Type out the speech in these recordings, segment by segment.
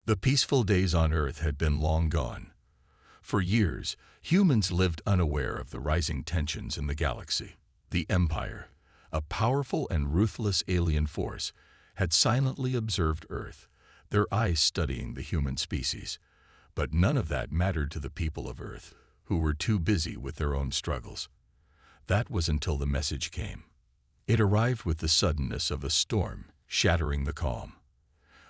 The peaceful days on Earth had been long gone. For years, humans lived unaware of the rising tensions in the galaxy. The Empire, a powerful and ruthless alien force, had silently observed Earth, their eyes studying the human species. But none of that mattered to the people of Earth, who were too busy with their own struggles. That was until the message came. It arrived with the suddenness of a storm, shattering the calm.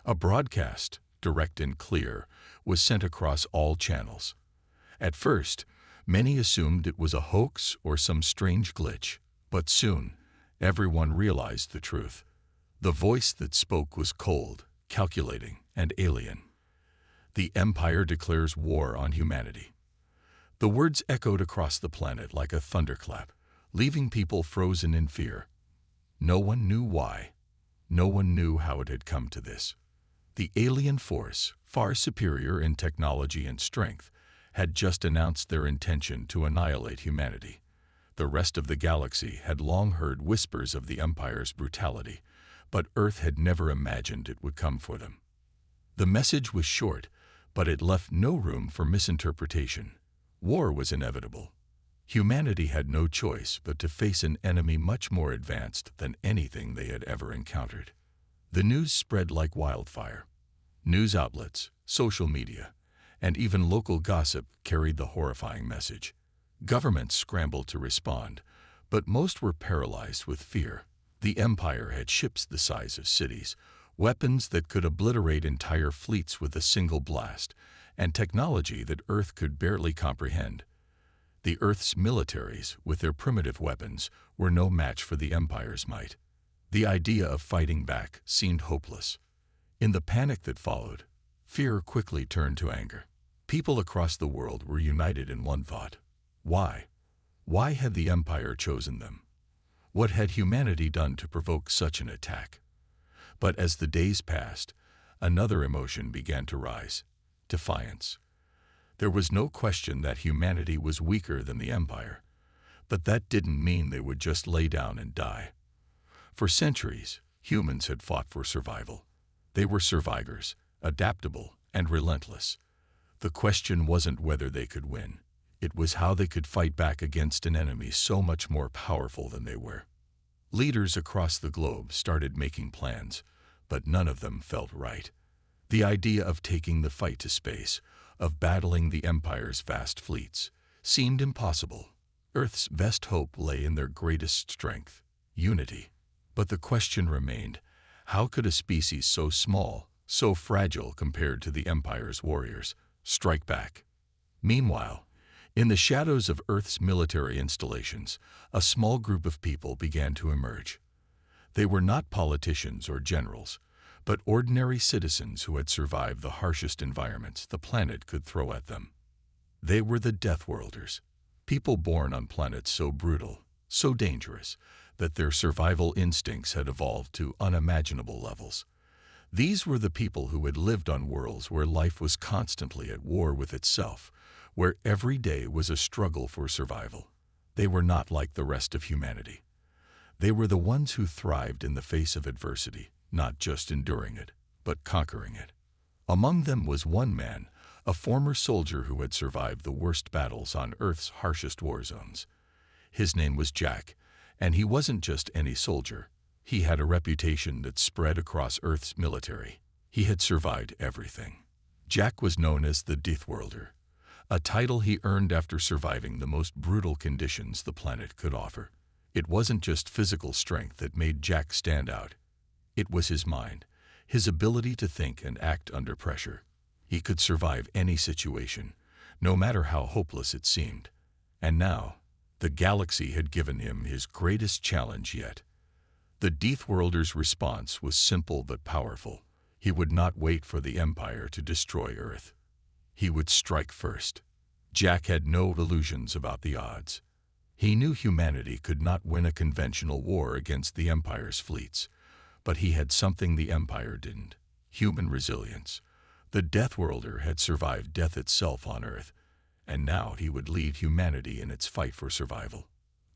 A broadcast, direct and clear, was sent across all channels. At first, many assumed it was a hoax or some strange glitch, but soon, everyone realized the truth. The voice that spoke was cold, calculating, and alien. The Empire declares war on humanity. The words echoed across the planet like a thunderclap, leaving people frozen in fear. No one knew why. No one knew how it had come to this. The alien force, far superior in technology and strength, had just announced their intention to annihilate humanity. The rest of the galaxy had long heard whispers of the Empire's brutality, but Earth had never imagined it would come for them. The message was short, but it left no room for misinterpretation. War was inevitable. Humanity had no choice but to face an enemy much more advanced than anything they had ever encountered. The news spread like wildfire. News outlets, social media, and even local gossip carried the horrifying message. Governments scrambled to respond, but most were paralyzed with fear. The Empire had ships the size of cities, weapons that could obliterate entire fleets with a single blast, and technology that Earth could barely comprehend. The Earth's militaries, with their primitive weapons, were no match for the Empire's might. The idea of fighting back seemed hopeless. In the panic that followed, fear quickly turned to anger. People across the world were united in one thought. Why? Why had the Empire chosen them? What had humanity done to provoke such an attack? But as the days passed, another emotion began to rise: defiance. There was no question that humanity was weaker than the Empire, but that didn't mean they would just lay down and die. For centuries, humans had fought for survival. They were survivors, adaptable and relentless. The question wasn't whether they could win. It was how they could fight back against an enemy so much more powerful than they were. Leaders across the globe started making plans, but none of them felt right. The idea of taking the fight to space, of battling the Empire's vast fleets, seemed impossible. Earth's best hope lay in their greatest strength, unity. But the question remained, how could a species so small, so fragile compared to the Empire's warriors, strike back? Meanwhile, in the shadows of Earth's military installations, a small group of people began to emerge. They were not politicians or generals, but ordinary citizens who had survived the harshest environments the planet could throw at them. They were the Deathworlders, people born on planets so brutal, so dangerous, that their survival instincts had evolved to unimaginable levels. These were the people who had lived on worlds where life was constantly at war with itself, where every day was a struggle for survival. They were not like the rest of humanity. They were the ones who thrived in the face of adversity, not just enduring it, but conquering it. Among them was one man, a former soldier who had survived the worst battles on Earth's harshest war zones. His name was Jack, and he wasn't just any soldier. He had a reputation that spread across Earth's military. He had survived everything. Jack was known as the Deathworlder, a title he earned after surviving the most brutal conditions the planet could offer. It wasn't just physical strength that made Jack stand out. It was his mind, his ability to think and act under pressure. He could survive any situation, no matter how hopeless it seemed. And now, the galaxy had given him his greatest challenge yet. The Deathworlder's response was simple but powerful. He would not wait for the Empire to destroy Earth. He would strike first. Jack had no illusions about the odds. He knew humanity could not win a conventional war against the Empire's fleets, but he had something the Empire didn't: human resilience. The Deathworlder had survived death itself on Earth, and now he would lead humanity in its fight for survival.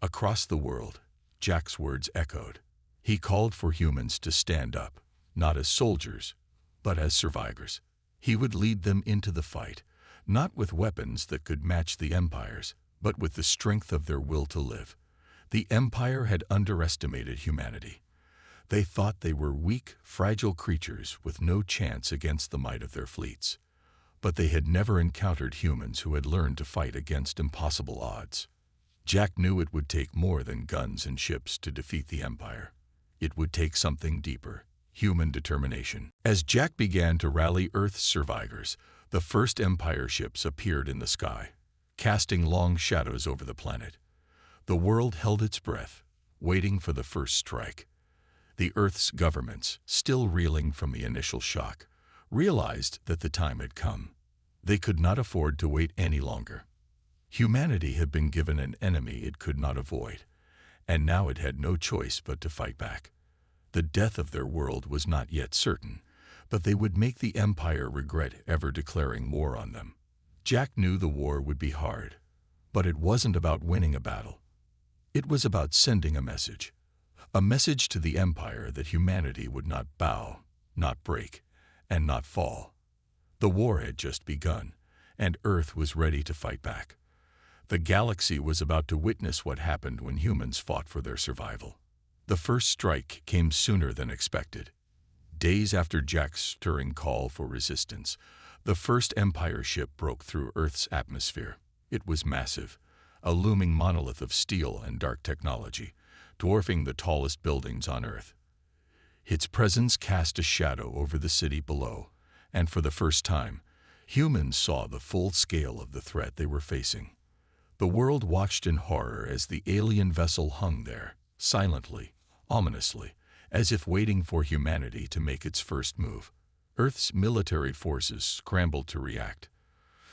Across the world, Jack's words echoed. He called for humans to stand up, not as soldiers, but as survivors. He would lead them into the fight, not with weapons that could match the Empire's, but with the strength of their will to live. The Empire had underestimated humanity. They thought they were weak, fragile creatures with no chance against the might of their fleets. But they had never encountered humans who had learned to fight against impossible odds. Jack knew it would take more than guns and ships to defeat the Empire. It would take something deeper, human determination. As Jack began to rally Earth's survivors, the first Empire ships appeared in the sky, casting long shadows over the planet. The world held its breath, waiting for the first strike. The Earth's governments, still reeling from the initial shock, realized that the time had come. They could not afford to wait any longer. Humanity had been given an enemy it could not avoid, and now it had no choice but to fight back. The death of their world was not yet certain, but they would make the Empire regret ever declaring war on them. Jack knew the war would be hard, but it wasn't about winning a battle. It was about sending a message to the Empire that humanity would not bow, not break, and not fall. The war had just begun, and Earth was ready to fight back. The galaxy was about to witness what happened when humans fought for their survival. The first strike came sooner than expected. Days after Jack's stirring call for resistance, the first Empire ship broke through Earth's atmosphere. It was massive, a looming monolith of steel and dark technology, dwarfing the tallest buildings on Earth. Its presence cast a shadow over the city below, and for the first time, humans saw the full scale of the threat they were facing. The world watched in horror as the alien vessel hung there, silently, ominously, as if waiting for humanity to make its first move. Earth's military forces scrambled to react.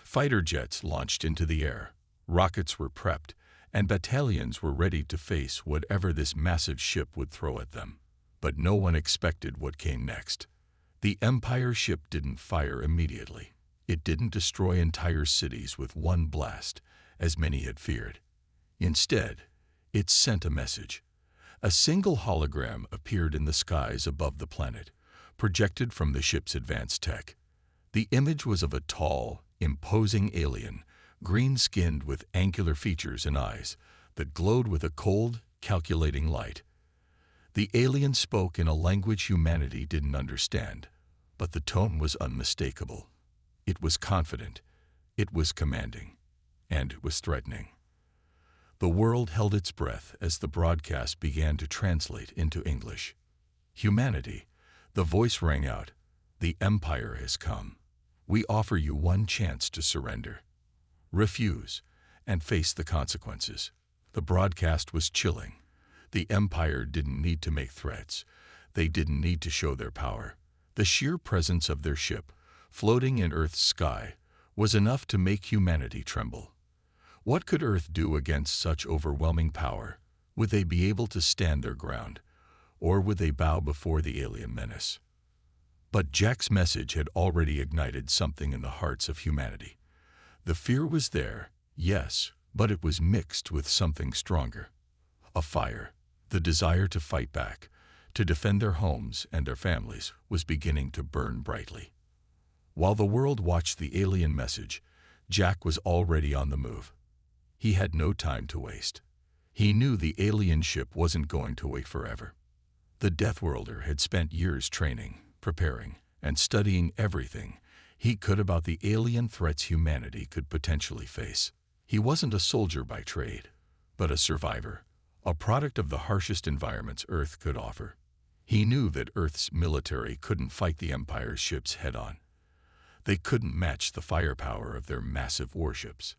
Fighter jets launched into the air, rockets were prepped, and battalions were ready to face whatever this massive ship would throw at them. But no one expected what came next. The Empire ship didn't fire immediately. It didn't destroy entire cities with one blast, as many had feared. Instead, it sent a message. A single hologram appeared in the skies above the planet, projected from the ship's advanced tech. The image was of a tall, imposing alien, green-skinned with angular features and eyes that glowed with a cold, calculating light. The alien spoke in a language humanity didn't understand, but the tone was unmistakable. It was confident, it was commanding, and it was threatening. The world held its breath as the broadcast began to translate into English. Humanity, the voice rang out, the Empire has come. We offer you one chance to surrender. Refuse, and face the consequences. The broadcast was chilling. The Empire didn't need to make threats. They didn't need to show their power. The sheer presence of their ship, floating in Earth's sky, was enough to make humanity tremble. What could Earth do against such overwhelming power? Would they be able to stand their ground, or would they bow before the alien menace? But Jack's message had already ignited something in the hearts of humanity. The fear was there, yes, but it was mixed with something stronger. A fire, the desire to fight back, to defend their homes and their families, was beginning to burn brightly. While the world watched the alien message, Jack was already on the move. He had no time to waste. He knew the alien ship wasn't going to wait forever. The Deathworlder had spent years training, preparing, and studying everything he could about the alien threats humanity could potentially face. He wasn't a soldier by trade, but a survivor, a product of the harshest environments Earth could offer. He knew that Earth's military couldn't fight the Empire's ships head-on. They couldn't match the firepower of their massive warships,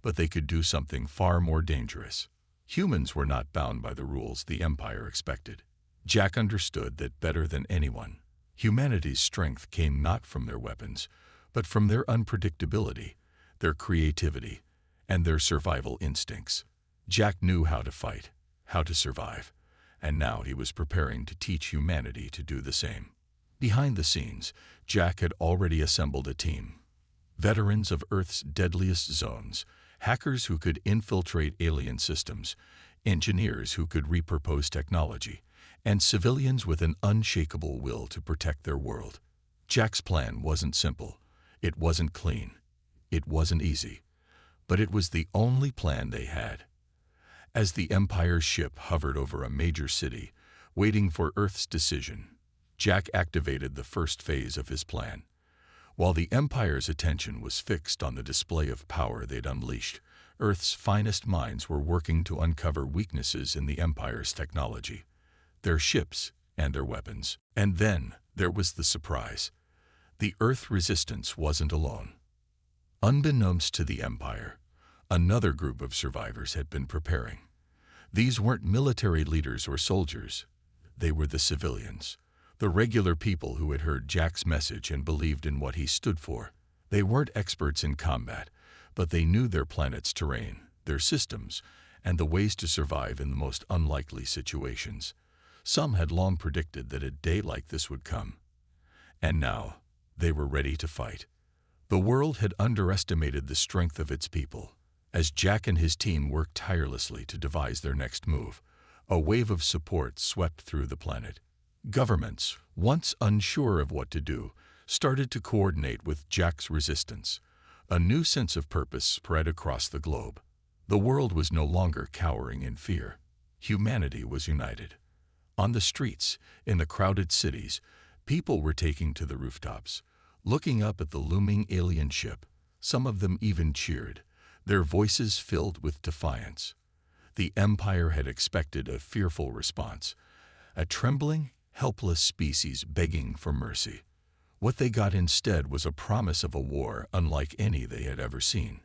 but they could do something far more dangerous. Humans were not bound by the rules the Empire expected. Jack understood that better than anyone. Humanity's strength came not from their weapons, but from their unpredictability, their creativity, and their survival instincts. Jack knew how to fight, how to survive, and now he was preparing to teach humanity to do the same. Behind the scenes, Jack had already assembled a team. Veterans of Earth's deadliest zones, hackers who could infiltrate alien systems, engineers who could repurpose technology, and civilians with an unshakable will to protect their world. Jack's plan wasn't simple, It wasn't clean. It wasn't easy. But it was the only plan they had. As the Empire's ship hovered over a major city, waiting for Earth's decision, Jack activated the first phase of his plan. While the Empire's attention was fixed on the display of power they'd unleashed, Earth's finest minds were working to uncover weaknesses in the Empire's technology, their ships and their weapons. And then there was the surprise. The Earth resistance wasn't alone. Unbeknownst to the Empire, another group of survivors had been preparing. These weren't military leaders or soldiers. They were the civilians, the regular people who had heard Jack's message and believed in what he stood for. They weren't experts in combat, but they knew their planet's terrain, their systems, and the ways to survive in the most unlikely situations. Some had long predicted that a day like this would come. And now, they were ready to fight. The world had underestimated the strength of its people. As Jack and his team worked tirelessly to devise their next move, a wave of support swept through the planet. Governments, once unsure of what to do, started to coordinate with Jack's resistance. A new sense of purpose spread across the globe. The world was no longer cowering in fear. Humanity was united. On the streets, in the crowded cities, people were taking to the rooftops, looking up at the looming alien ship. Some of them even cheered, their voices filled with defiance. The Empire had expected a fearful response, a trembling, helpless species begging for mercy. What they got instead was a promise of a war unlike any they had ever seen.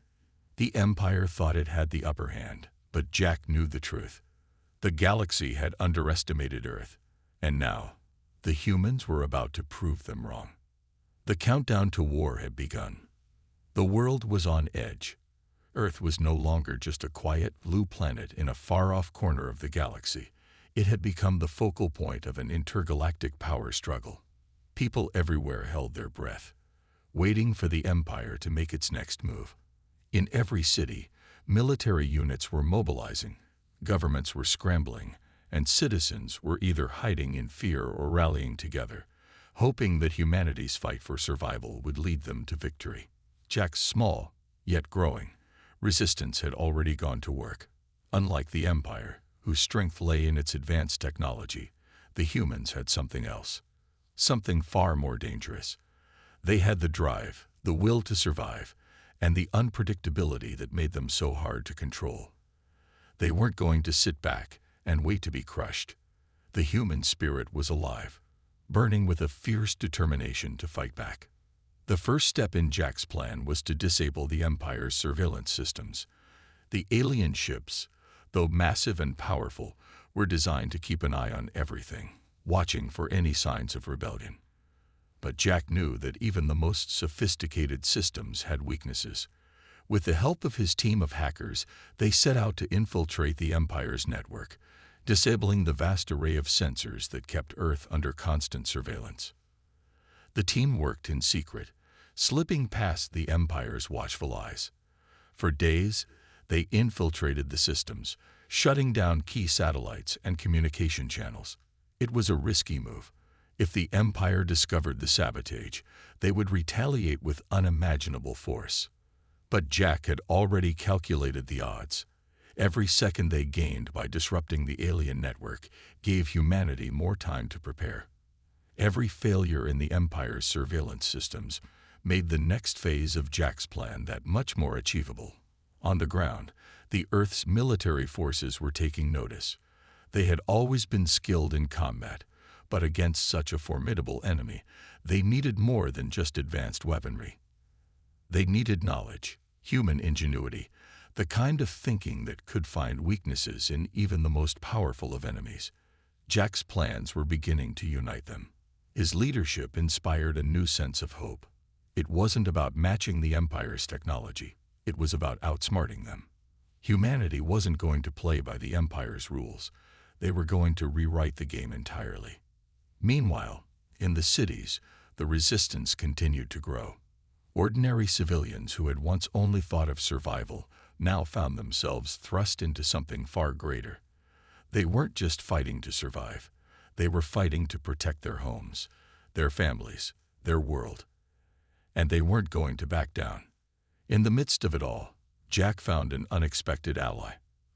The Empire thought it had the upper hand, but Jack knew the truth. The galaxy had underestimated Earth, and now, the humans were about to prove them wrong. The countdown to war had begun. The world was on edge. Earth was no longer just a quiet blue planet in a far-off corner of the galaxy. It had become the focal point of an intergalactic power struggle. People everywhere held their breath, waiting for the Empire to make its next move. In every city, military units were mobilizing, governments were scrambling, and citizens were either hiding in fear or rallying together, hoping that humanity's fight for survival would lead them to victory. Jack's small, yet growing, resistance had already gone to work. Unlike the Empire, whose strength lay in its advanced technology, the humans had something else. Something far more dangerous. They had the drive, the will to survive, and the unpredictability that made them so hard to control. They weren't going to sit back and wait to be crushed. The human spirit was alive, burning with a fierce determination to fight back. The first step in Jack's plan was to disable the Empire's surveillance systems. The alien ships, though massive and powerful, were designed to keep an eye on everything, watching for any signs of rebellion. But Jack knew that even the most sophisticated systems had weaknesses. With the help of his team of hackers, they set out to infiltrate the Empire's network, disabling the vast array of sensors that kept Earth under constant surveillance. The team worked in secret, slipping past the Empire's watchful eyes. For days, they infiltrated the systems, shutting down key satellites and communication channels. It was a risky move. If the Empire discovered the sabotage, they would retaliate with unimaginable force. But Jack had already calculated the odds. Every second they gained by disrupting the alien network gave humanity more time to prepare. Every failure in the Empire's surveillance systems made the next phase of Jack's plan that much more achievable. On the ground, the Earth's military forces were taking notice. They had always been skilled in combat, but against such a formidable enemy, they needed more than just advanced weaponry. They needed knowledge, human ingenuity, the kind of thinking that could find weaknesses in even the most powerful of enemies. Jack's plans were beginning to unite them. His leadership inspired a new sense of hope. It wasn't about matching the Empire's technology. It was about outsmarting them. Humanity wasn't going to play by the Empire's rules. They were going to rewrite the game entirely. Meanwhile, in the cities, the resistance continued to grow. Ordinary civilians who had once only thought of survival now found themselves thrust into something far greater. They weren't just fighting to survive. They were fighting to protect their homes, their families, their world. and they weren't going to back down. In the midst of it all, Jack found an unexpected ally,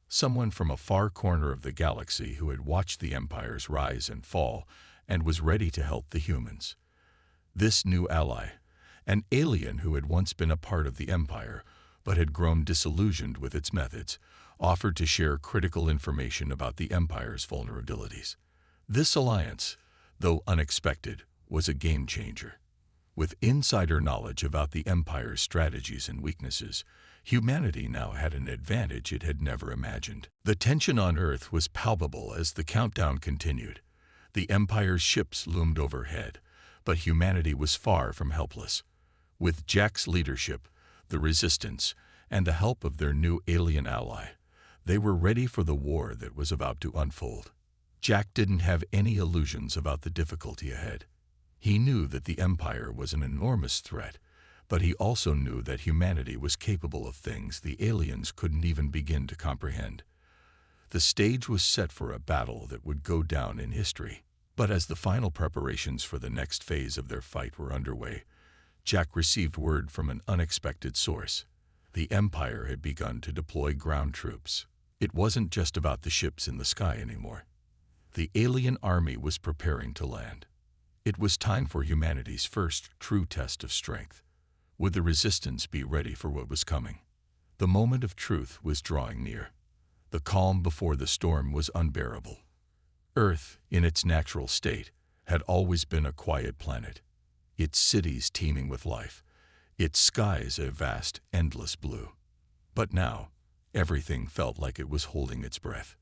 someone from a far corner of the galaxy who had watched the Empire's rise and fall and was ready to help the humans. This new ally, an alien who had once been a part of the Empire but had grown disillusioned with its methods, offered to share critical information about the Empire's vulnerabilities. This alliance, though unexpected, was a game-changer. With insider knowledge about the Empire's strategies and weaknesses, humanity now had an advantage it had never imagined. The tension on Earth was palpable as the countdown continued. The Empire's ships loomed overhead, but humanity was far from helpless. With Jack's leadership, the Resistance, and the help of their new alien ally, they were ready for the war that was about to unfold. Jack didn't have any illusions about the difficulty ahead. He knew that the Empire was an enormous threat, but he also knew that humanity was capable of things the aliens couldn't even begin to comprehend. The stage was set for a battle that would go down in history. But as the final preparations for the next phase of their fight were underway, Jack received word from an unexpected source. The Empire had begun to deploy ground troops. It wasn't just about the ships in the sky anymore. The alien army was preparing to land. It was time for humanity's first true test of strength. Would the Resistance be ready for what was coming? The moment of truth was drawing near. The calm before the storm was unbearable. Earth, in its natural state, had always been a quiet planet, its cities teeming with life, its skies a vast, endless blue. But now, everything felt like it was holding its breath.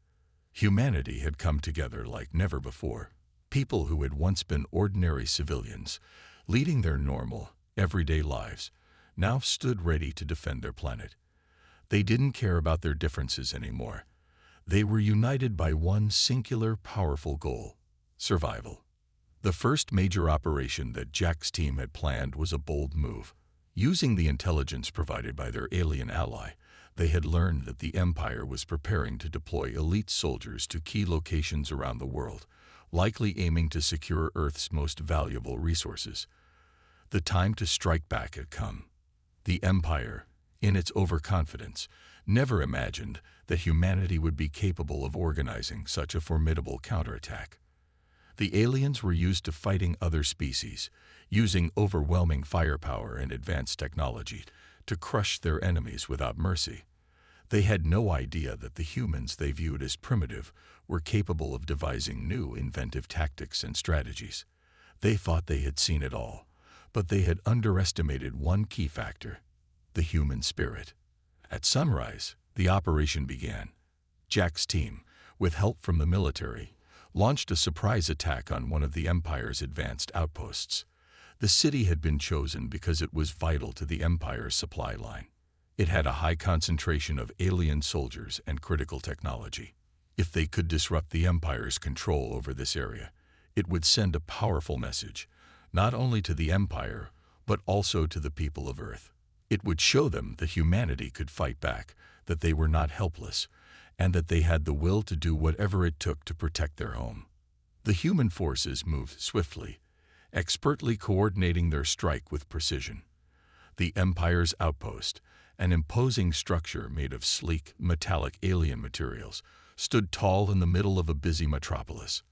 Humanity had come together like never before. People who had once been ordinary civilians, leading their normal, everyday lives, now stood ready to defend their planet. They didn't care about their differences anymore. They were united by one singular, powerful goal: survival. The first major operation that Jack's team had planned was a bold move. Using the intelligence provided by their alien ally, they had learned that the Empire was preparing to deploy elite soldiers to key locations around the world, likely aiming to secure Earth's most valuable resources. The time to strike back had come. The Empire, in its overconfidence, never imagined that humanity would be capable of organizing such a formidable counterattack. The aliens were used to fighting other species, using overwhelming firepower and advanced technology to crush their enemies without mercy. They had no idea that the humans they viewed as primitive were capable of devising new inventive tactics and strategies. They thought they had seen it all, but they had underestimated one key factor: the human spirit. At sunrise, the operation began. Jack's team, with help from the military, launched a surprise attack on one of the Empire's advanced outposts. The city had been chosen because it was vital to the Empire's supply line. It had a high concentration of alien soldiers and critical technology. If they could disrupt the Empire's control over this area, it would send a powerful message, not only to the Empire, but also to the people of Earth. It would show them that humanity could fight back, that they were not helpless, and that they had the will to do whatever it took to protect their home. The human forces moved swiftly, expertly coordinating their strike with precision. The Empire's outpost, an imposing structure made of sleek, metallic alien materials, stood tall in the middle of a busy metropolis.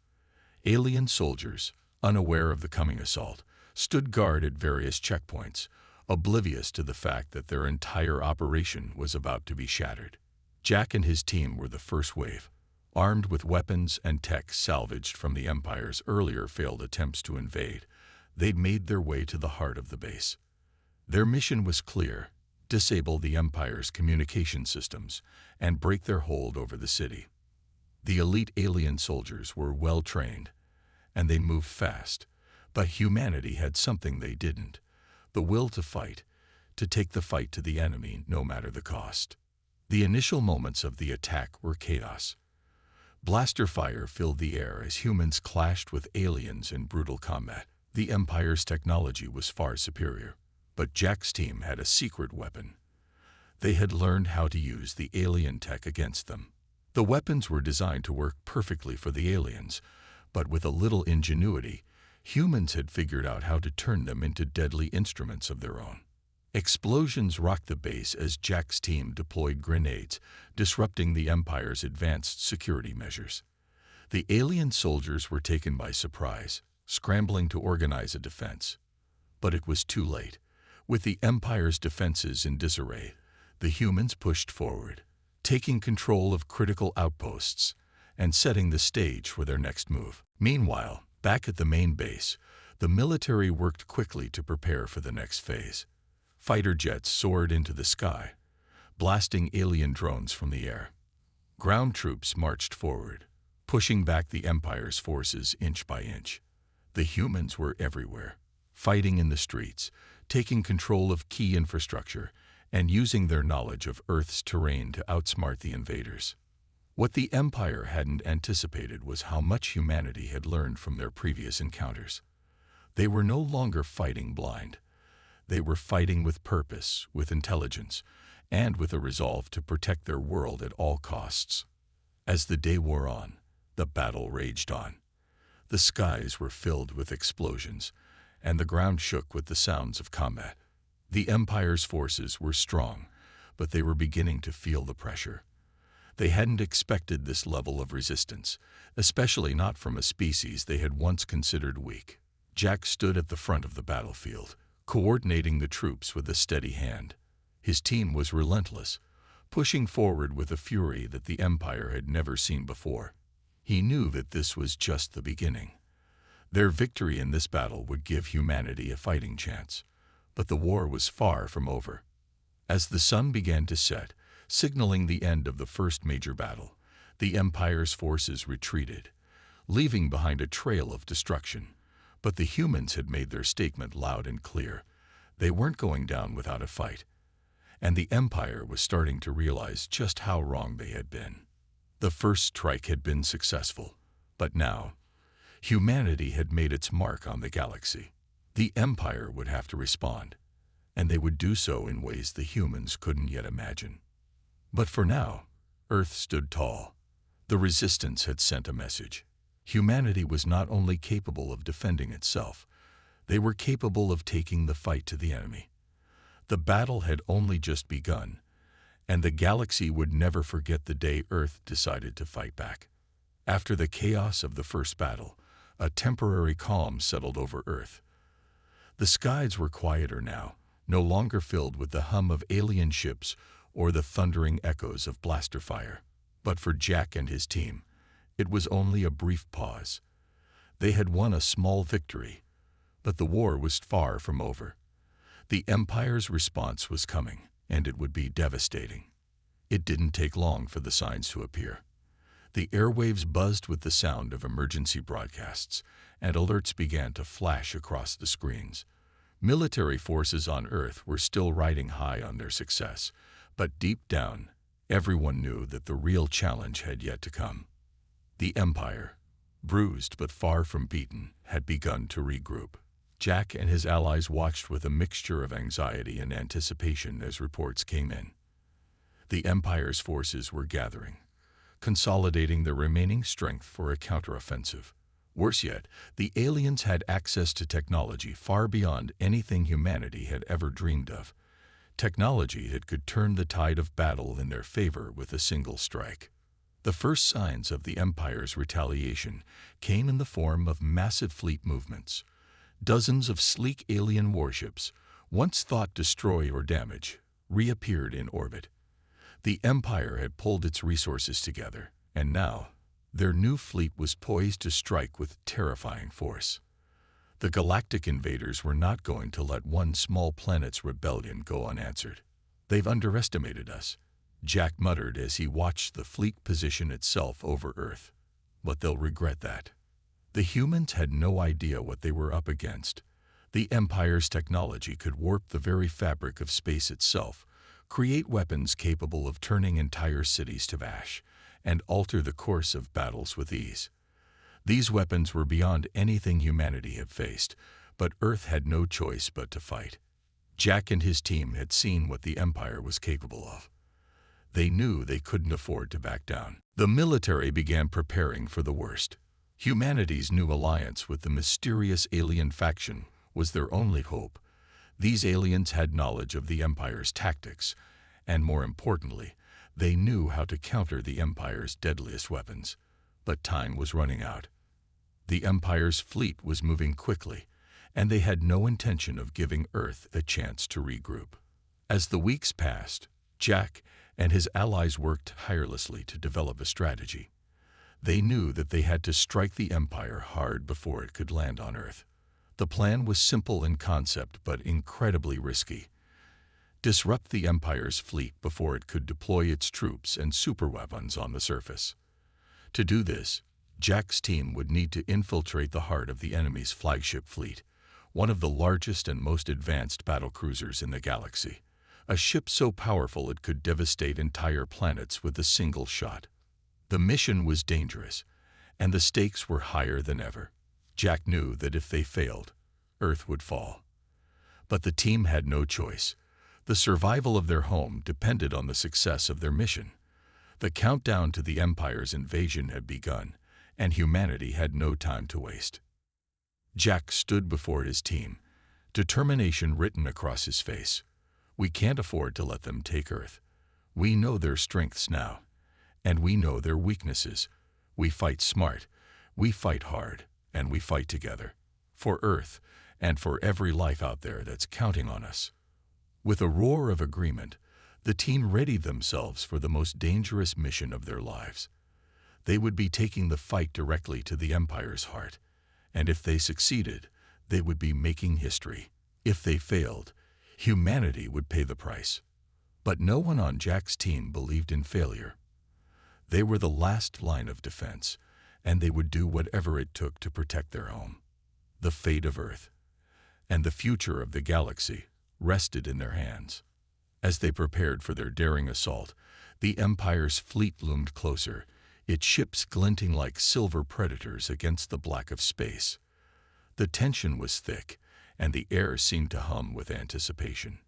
Alien soldiers, unaware of the coming assault, stood guard at various checkpoints, oblivious to the fact that their entire operation was about to be shattered. Jack and his team were the first wave, armed with weapons and tech salvaged from the Empire's earlier failed attempts to invade. They'd made their way to the heart of the base. Their mission was clear: disable the Empire's communication systems and break their hold over the city. The elite alien soldiers were well-trained, and they moved fast, but humanity had something they didn't: the will to fight, to take the fight to the enemy no matter the cost. The initial moments of the attack were chaos. Blaster fire filled the air as humans clashed with aliens in brutal combat. The Empire's technology was far superior, but Jack's team had a secret weapon. They had learned how to use the alien tech against them. The weapons were designed to work perfectly for the aliens, but with a little ingenuity, Humans had figured out how to turn them into deadly instruments of their own. Explosions rocked the base as Jack's team deployed grenades, disrupting the Empire's advanced security measures. The alien soldiers were taken by surprise, scrambling to organize a defense. But it was too late. With the Empire's defenses in disarray, the humans pushed forward, taking control of critical outposts and setting the stage for their next move. Meanwhile, back at the main base, the military worked quickly to prepare for the next phase. Fighter jets soared into the sky, blasting alien drones from the air. Ground troops marched forward, pushing back the Empire's forces inch by inch. The humans were everywhere, fighting in the streets, taking control of key infrastructure, and using their knowledge of Earth's terrain to outsmart the invaders. What the Empire hadn't anticipated was how much humanity had learned from their previous encounters. They were no longer fighting blind. They were fighting with purpose, with intelligence, and with a resolve to protect their world at all costs. As the day wore on, the battle raged on. The skies were filled with explosions, and the ground shook with the sounds of combat. The Empire's forces were strong, but they were beginning to feel the pressure. They hadn't expected this level of resistance, especially not from a species they had once considered weak. Jack stood at the front of the battlefield, coordinating the troops with a steady hand. His team was relentless, pushing forward with a fury that the Empire had never seen before. He knew that this was just the beginning. Their victory in this battle would give humanity a fighting chance, but the war was far from over. As the sun began to set, signaling the end of the first major battle, the Empire's forces retreated, leaving behind a trail of destruction. But the humans had made their statement loud and clear. They weren't going down without a fight. And the Empire was starting to realize just how wrong they had been. The first strike had been successful, but now, humanity had made its mark on the galaxy. The Empire would have to respond, and they would do so in ways the humans couldn't yet imagine. But for now, Earth stood tall. The Resistance had sent a message. Humanity was not only capable of defending itself, they were capable of taking the fight to the enemy. The battle had only just begun, and the galaxy would never forget the day Earth decided to fight back. After the chaos of the first battle, a temporary calm settled over Earth. The skies were quieter now, no longer filled with the hum of alien ships or the thundering echoes of blaster fire. But for Jack and his team, it was only a brief pause. They had won a small victory, but the war was far from over. The Empire's response was coming, and it would be devastating. It didn't take long for the signs to appear. The airwaves buzzed with the sound of emergency broadcasts, and alerts began to flash across the screens. Military forces on Earth were still riding high on their success, but deep down, everyone knew that the real challenge had yet to come. The Empire, bruised but far from beaten, had begun to regroup. Jack and his allies watched with a mixture of anxiety and anticipation as reports came in. The Empire's forces were gathering, consolidating their remaining strength for a counteroffensive. Worse yet, the aliens had access to technology far beyond anything humanity had ever dreamed of. Technology that could turn the tide of battle in their favor with a single strike. The first signs of the Empire's retaliation came in the form of massive fleet movements. Dozens of sleek alien warships, once thought destroy or damage, reappeared in orbit. The Empire had pulled its resources together, and now, their new fleet was poised to strike with terrifying force. The galactic invaders were not going to let one small planet's rebellion go unanswered. "They've underestimated us," Jack muttered as he watched the fleet position itself over Earth. "But they'll regret that." The humans had no idea what they were up against. The Empire's technology could warp the very fabric of space itself, create weapons capable of turning entire cities to ash, and alter the course of battles with ease. These weapons were beyond anything humanity had faced, but Earth had no choice but to fight. Jack and his team had seen what the Empire was capable of. They knew they couldn't afford to back down. The military began preparing for the worst. Humanity's new alliance with the mysterious alien faction was their only hope. These aliens had knowledge of the Empire's tactics, and more importantly, they knew how to counter the Empire's deadliest weapons. But time was running out. The Empire's fleet was moving quickly, and they had no intention of giving Earth a chance to regroup. As the weeks passed, Jack and his allies worked tirelessly to develop a strategy. They knew that they had to strike the Empire hard before it could land on Earth. The plan was simple in concept but incredibly risky. Disrupt the Empire's fleet before it could deploy its troops and superweapons on the surface. To do this, Jack's team would need to infiltrate the heart of the enemy's flagship fleet, one of the largest and most advanced battlecruisers in the galaxy, a ship so powerful it could devastate entire planets with a single shot. The mission was dangerous, and the stakes were higher than ever. Jack knew that if they failed, Earth would fall. But the team had no choice. The survival of their home depended on the success of their mission. The countdown to the Empire's invasion had begun, and humanity had no time to waste. Jack stood before his team, determination written across his face. We can't afford to let them take Earth. We know their strengths now, and we know their weaknesses. We fight smart, we fight hard, and we fight together. For Earth, and for every life out there that's counting on us. With a roar of agreement, the team readied themselves for the most dangerous mission of their lives. They would be taking the fight directly to the Empire's heart, and if they succeeded, they would be making history. If they failed, humanity would pay the price. But no one on Jack's team believed in failure. They were the last line of defense, and they would do whatever it took to protect their home. The fate of Earth and the future of the galaxy rested in their hands. As they prepared for their daring assault, the Empire's fleet loomed closer, its ships glinting like silver predators against the black of space. The tension was thick, and the air seemed to hum with anticipation.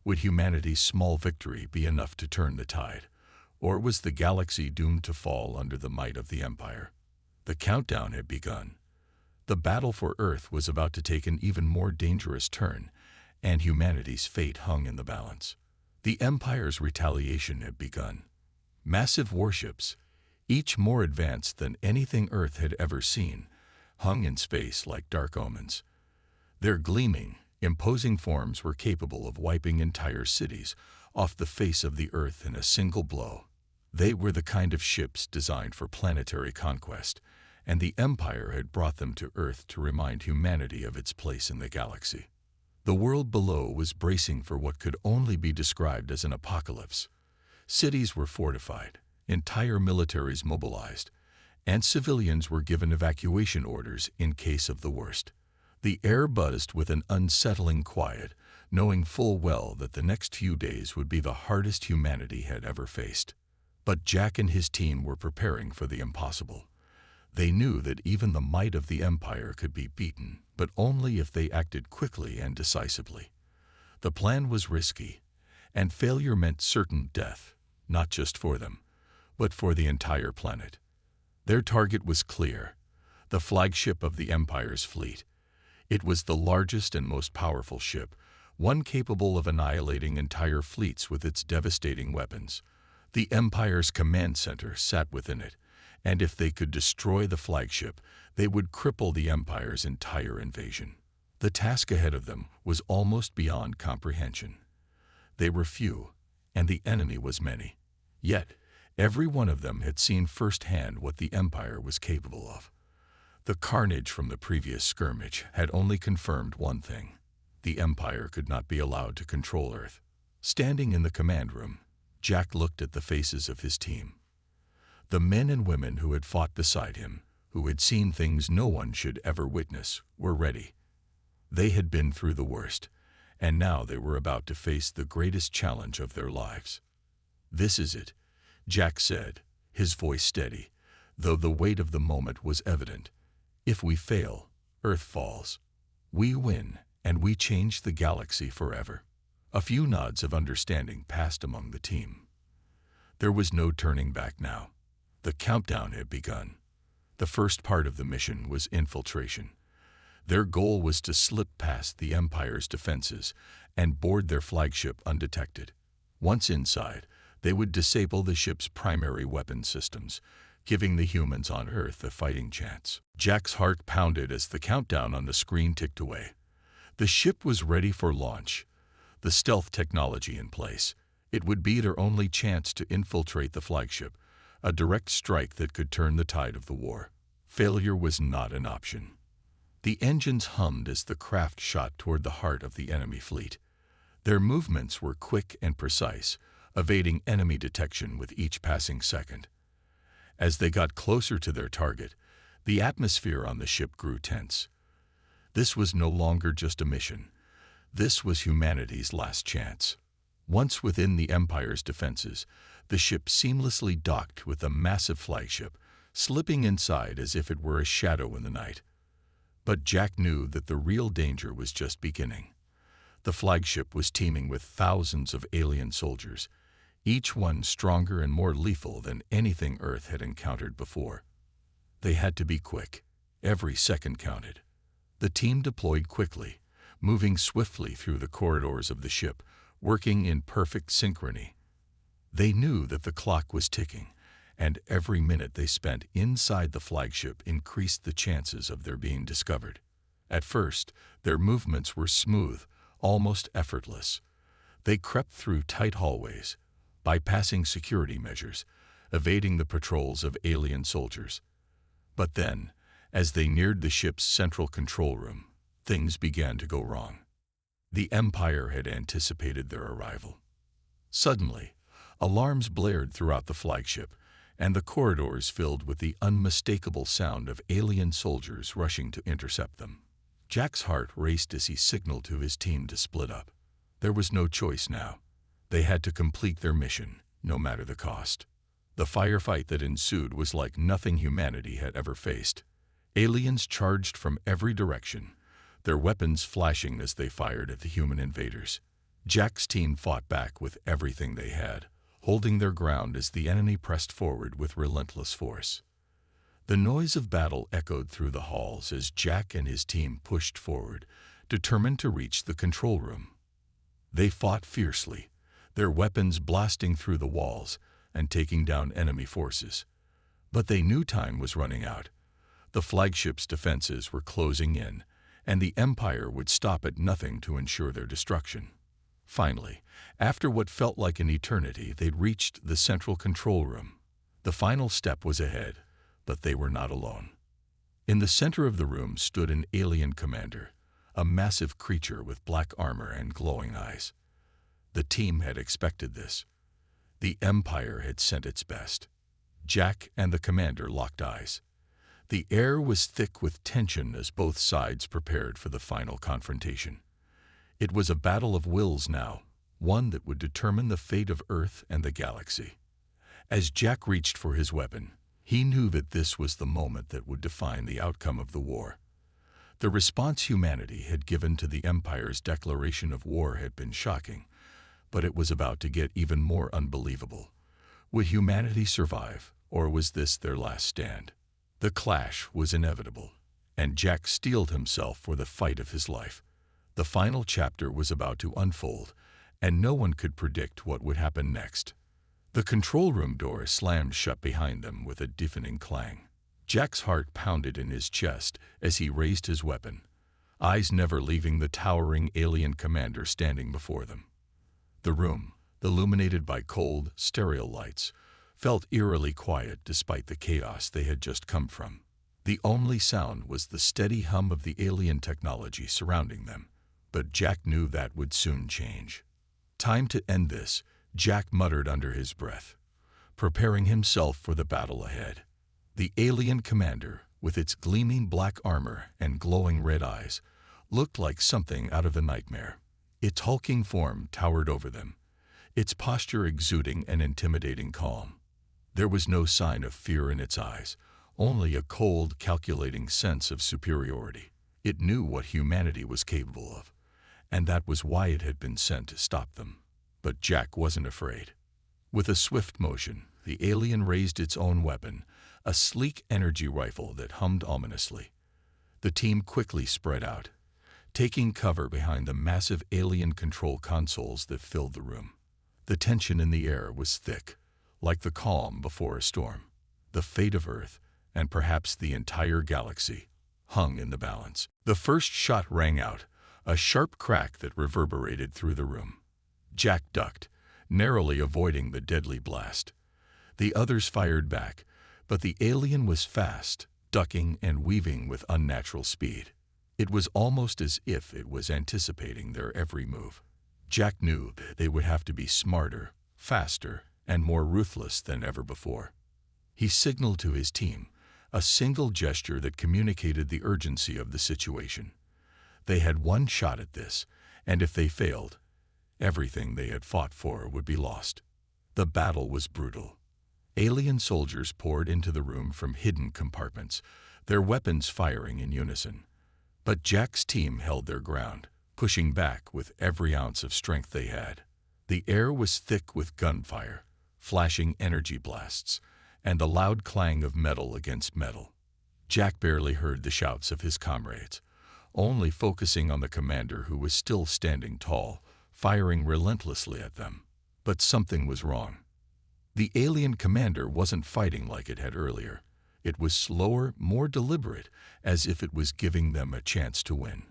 Would humanity's small victory be enough to turn the tide, or was the galaxy doomed to fall under the might of the Empire? The countdown had begun. The battle for Earth was about to take an even more dangerous turn, and humanity's fate hung in the balance. The Empire's retaliation had begun. Massive warships, each more advanced than anything Earth had ever seen, hung in space like dark omens. Their gleaming, imposing forms were capable of wiping entire cities off the face of the Earth in a single blow. They were the kind of ships designed for planetary conquest, and the Empire had brought them to Earth to remind humanity of its place in the galaxy. The world below was bracing for what could only be described as an apocalypse. Cities were fortified, entire militaries mobilized, and civilians were given evacuation orders in case of the worst. The air buzzed with an unsettling quiet, knowing full well that the next few days would be the hardest humanity had ever faced. But Jack and his team were preparing for the impossible. They knew that even the might of the Empire could be beaten, but only if they acted quickly and decisively. The plan was risky, and failure meant certain death, not just for them, but for the entire planet. Their target was clear, the flagship of the Empire's fleet. It was the largest and most powerful ship, one capable of annihilating entire fleets with its devastating weapons. The Empire's command center sat within it, and if they could destroy the flagship, they would cripple the Empire's entire invasion. The task ahead of them was almost beyond comprehension. They were few, and the enemy was many. Yet, every one of them had seen firsthand what the Empire was capable of. The carnage from the previous skirmish had only confirmed one thing: the Empire could not be allowed to control Earth. Standing in the command room, Jack looked at the faces of his team. The men and women who had fought beside him, who had seen things no one should ever witness, were ready. They had been through the worst, and now they were about to face the greatest challenge of their lives. "This is it," Jack said, his voice steady, though the weight of the moment was evident. "If we fail, Earth falls. We win, and we change the galaxy forever." A few nods of understanding passed among the team. There was no turning back now. The countdown had begun. The first part of the mission was infiltration. Their goal was to slip past the Empire's defenses and board their flagship undetected. Once inside, they would disable the ship's primary weapon systems, giving the humans on Earth a fighting chance. Jack's heart pounded as the countdown on the screen ticked away. The ship was ready for launch, the stealth technology in place. It would be their only chance to infiltrate the flagship, a direct strike that could turn the tide of the war. Failure was not an option. The engines hummed as the craft shot toward the heart of the enemy fleet. Their movements were quick and precise, evading enemy detection with each passing second. As they got closer to their target, the atmosphere on the ship grew tense. This was no longer just a mission. This was humanity's last chance. Once within the Empire's defenses, the ship seamlessly docked with the massive flagship, slipping inside as if it were a shadow in the night. But Jack knew that the real danger was just beginning. The flagship was teeming with thousands of alien soldiers, each one stronger and more lethal than anything Earth had encountered before. They had to be quick. Every second counted. The team deployed quickly, moving swiftly through the corridors of the ship, working in perfect synchrony. They knew that the clock was ticking, and every minute they spent inside the flagship increased the chances of their being discovered. At first, their movements were smooth, almost effortless. They crept through tight hallways, bypassing security measures, evading the patrols of alien soldiers. But then, as they neared the ship's central control room, things began to go wrong. The Empire had anticipated their arrival. Suddenly, alarms blared throughout the flagship, and the corridors filled with the unmistakable sound of alien soldiers rushing to intercept them. Jack's heart raced as he signaled to his team to split up. There was no choice now. They had to complete their mission, no matter the cost. The firefight that ensued was like nothing humanity had ever faced. Aliens charged from every direction, their weapons flashing as they fired at the human invaders. Jack's team fought back with everything they had, holding their ground as the enemy pressed forward with relentless force. The noise of battle echoed through the halls as Jack and his team pushed forward, determined to reach the control room. They fought fiercely, their weapons blasting through the walls and taking down enemy forces. But they knew time was running out. The flagship's defenses were closing in, and the Empire would stop at nothing to ensure their destruction. Finally, after what felt like an eternity, they'd reached the central control room. The final step was ahead, but they were not alone. In the center of the room stood an alien commander, a massive creature with black armor and glowing eyes. The team had expected this. The Empire had sent its best. Jack and the commander locked eyes. The air was thick with tension as both sides prepared for the final confrontation. It was a battle of wills now, one that would determine the fate of Earth and the galaxy. As Jack reached for his weapon, he knew that this was the moment that would define the outcome of the war. The response humanity had given to the Empire's declaration of war had been shocking, but it was about to get even more unbelievable. Would humanity survive, or was this their last stand? The clash was inevitable, and Jack steeled himself for the fight of his life. The final chapter was about to unfold, and no one could predict what would happen next. The control room door slammed shut behind them with a deafening clang. Jack's heart pounded in his chest as he raised his weapon, eyes never leaving the towering alien commander standing before them. The room, illuminated by cold, sterile lights, felt eerily quiet despite the chaos they had just come from. The only sound was the steady hum of the alien technology surrounding them, but Jack knew that would soon change. Time to end this, Jack muttered under his breath, preparing himself for the battle ahead. The alien commander, with its gleaming black armor and glowing red eyes, looked like something out of a nightmare. Its hulking form towered over them, its posture exuding an intimidating calm. There was no sign of fear in its eyes, only a cold, calculating sense of superiority. It knew what humanity was capable of, and that was why it had been sent to stop them. But Jack wasn't afraid. With a swift motion, the alien raised its own weapon, a sleek energy rifle that hummed ominously. The team quickly spread out, taking cover behind the massive alien control consoles that filled the room. The tension in the air was thick, like the calm before a storm. The fate of Earth, and perhaps the entire galaxy, hung in the balance. The first shot rang out, a sharp crack that reverberated through the room. Jack ducked, narrowly avoiding the deadly blast. The others fired back, but the alien was fast, ducking and weaving with unnatural speed. It was almost as if it was anticipating their every move. Jack knew they would have to be smarter, faster, and more ruthless than ever before. He signaled to his team, a single gesture that communicated the urgency of the situation. They had one shot at this, and if they failed, everything they had fought for would be lost. The battle was brutal. Alien soldiers poured into the room from hidden compartments, their weapons firing in unison. But Jack's team held their ground, pushing back with every ounce of strength they had. The air was thick with gunfire, flashing energy blasts, and the loud clang of metal against metal. Jack barely heard the shouts of his comrades, only focusing on the commander who was still standing tall, firing relentlessly at them. But something was wrong. The alien commander wasn't fighting like it had earlier. It was slower, more deliberate, as if it was giving them a chance to win.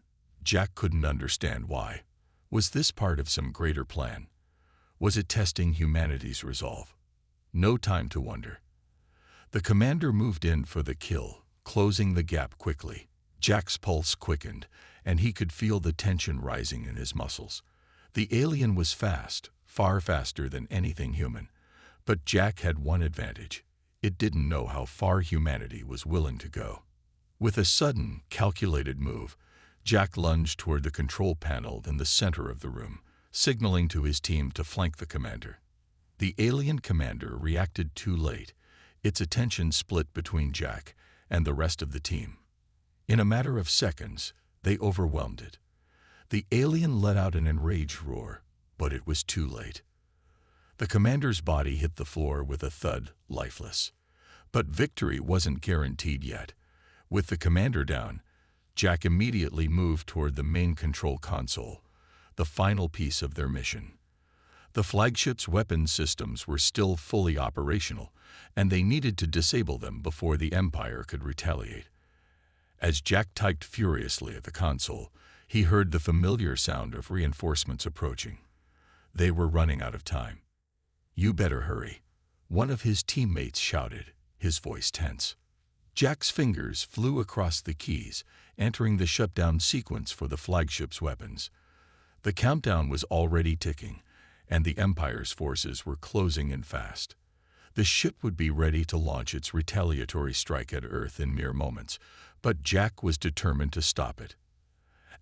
Jack couldn't understand why. Was this part of some greater plan? Was it testing humanity's resolve? No time to wonder. The commander moved in for the kill, closing the gap quickly. Jack's pulse quickened, and he could feel the tension rising in his muscles. The alien was fast, far faster than anything human. But Jack had one advantage. It didn't know how far humanity was willing to go. With a sudden, calculated move, Jack lunged toward the control panel in the center of the room, signaling to his team to flank the commander. The alien commander reacted too late. Its attention split between Jack and the rest of the team. In a matter of seconds, they overwhelmed it. The alien let out an enraged roar, but it was too late. The commander's body hit the floor with a thud, lifeless. But victory wasn't guaranteed yet. With the commander down, Jack immediately moved toward the main control console, the final piece of their mission. The flagship's weapons systems were still fully operational, and they needed to disable them before the Empire could retaliate. As Jack typed furiously at the console, he heard the familiar sound of reinforcements approaching. They were running out of time. "You better hurry," one of his teammates shouted, his voice tense. Jack's fingers flew across the keys, entering the shutdown sequence for the flagship's weapons. The countdown was already ticking, and the Empire's forces were closing in fast. The ship would be ready to launch its retaliatory strike at Earth in mere moments, but Jack was determined to stop it.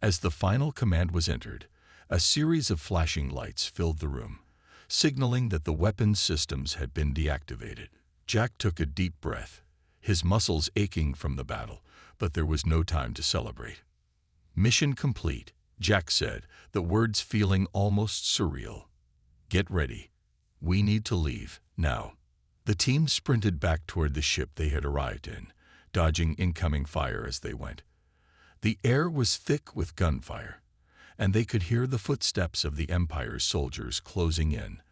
As the final command was entered, a series of flashing lights filled the room, signaling that the weapons systems had been deactivated. Jack took a deep breath, his muscles aching from the battle, but there was no time to celebrate. "Mission complete," Jack said, the words feeling almost surreal. "Get ready. We need to leave, now." The team sprinted back toward the ship they had arrived in, dodging incoming fire as they went. The air was thick with gunfire, and they could hear the footsteps of the Empire's soldiers closing in,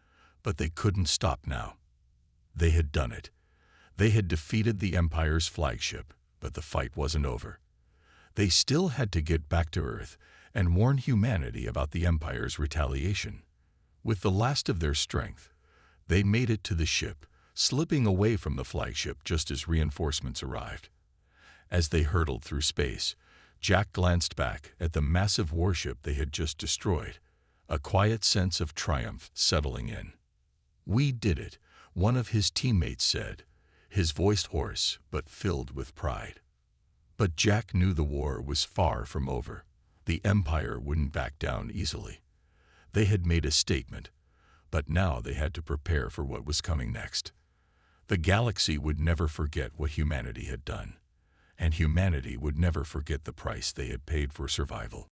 but they couldn't stop now. They had done it. They had defeated the Empire's flagship, but the fight wasn't over. They still had to get back to Earth and warn humanity about the Empire's retaliation. With the last of their strength, they made it to the ship, slipping away from the flagship just as reinforcements arrived. As they hurtled through space, Jack glanced back at the massive warship they had just destroyed, a quiet sense of triumph settling in. "We did it," one of his teammates said, his voice hoarse but filled with pride. But Jack knew the war was far from over. The Empire wouldn't back down easily. They had made a statement, but now they had to prepare for what was coming next. The galaxy would never forget what humanity had done, and humanity would never forget the price they had paid for survival.